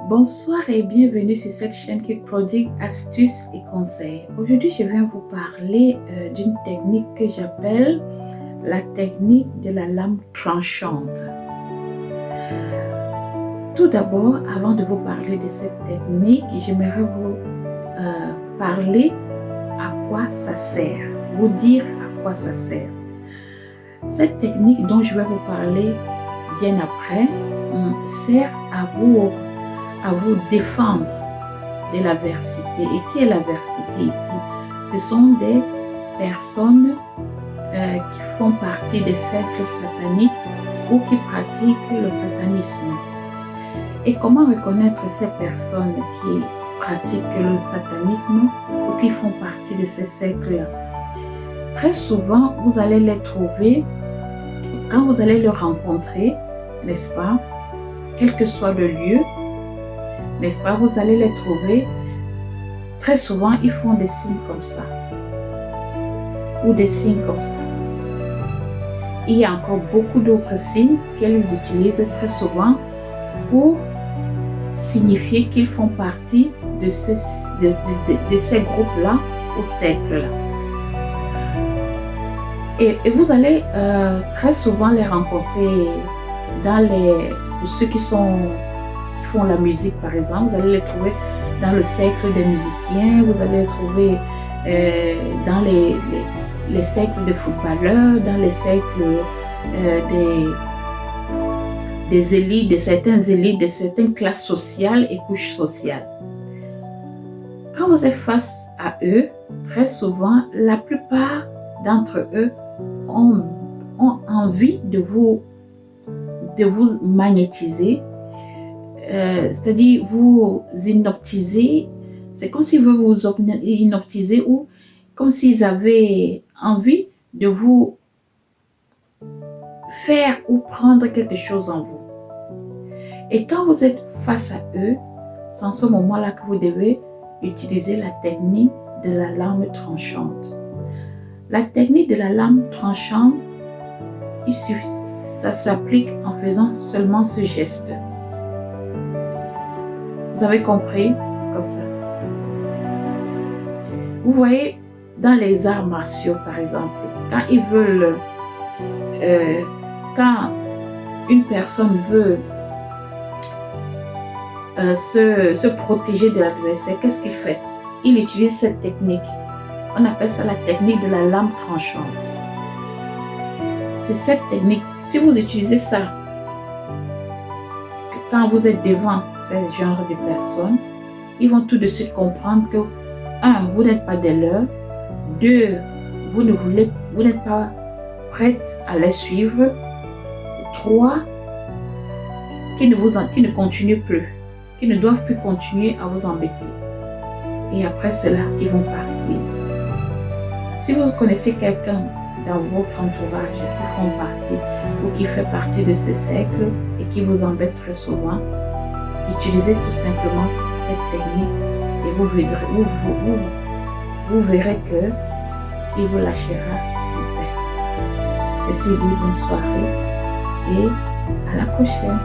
Bonsoir et bienvenue sur cette chaîne qui prodigue astuces et conseils. Aujourd'hui, je viens vous parler d'une technique que j'appelle la technique de la lame tranchante. Tout d'abord, avant de vous parler de cette technique, j'aimerais vous parler à quoi ça sert, vous dire à quoi ça sert. Cette technique dont je vais vous parler bien après sert à vous défendre de l'adversité. Et qui est l'adversité ici? Ce sont des personnes qui font partie des cercles sataniques ou qui pratiquent le satanisme. Et comment reconnaître ces personnes qui pratiquent le satanisme ou qui font partie de ces cercles-là? Très souvent, vous allez les trouver quand vous allez les rencontrer, n'est-ce pas? Quel que soit le lieu, n'est-ce pas? Vous allez les trouver. Très souvent, ils font des signes comme ça. Ou des signes comme ça. Il y a encore beaucoup d'autres signes qu'elles utilisent très souvent pour signifier qu'ils font partie de ces groupes-là ou cercles-là. Et vous allez très souvent les rencontrer pour ceux qui font la musique par exemple, vous allez les trouver dans le cercle des musiciens, vous allez les trouver dans les cercles de footballeurs, dans les cercles des élites, de certaines classes sociales et couches sociales. Quand vous êtes face à eux, très souvent, la plupart d'entre eux ont envie de vous magnétiser, c'est-à-dire vous hypnotiser. C'est comme s'ils veulent vous hypnotiser ou comme s'ils avaient envie de vous faire ou prendre quelque chose en vous. Et quand vous êtes face à eux, c'est en ce moment-là que vous devez utiliser la technique de la lame tranchante. La technique de la lame tranchante, ça s'applique en faisant seulement ce geste. Vous avez compris? Comme ça. Vous voyez, dans les arts martiaux, par exemple, quand ils veulent, quand une personne veut se protéger de l'adversaire, qu'est-ce qu'il fait? Il utilise cette technique. On appelle ça la technique de la lame tranchante. C'est cette technique. Si vous utilisez ça, quand vous êtes devant ce genre de personnes, ils vont tout de suite comprendre que 1. Vous n'êtes pas des leurs. 2. Vous n'êtes pas prête à les suivre. 3. Qui ne continuent plus, qui ne doivent plus continuer à vous embêter. Et après cela, ils vont partir. Si vous connaissez quelqu'un dans votre entourage qui font partie ou qui fait partie de ces cercles et qui vous embête très souvent, utilisez tout simplement cette technique et vous verrez que il vous lâchera en paix. Ceci dit, bonne soirée et à la prochaine.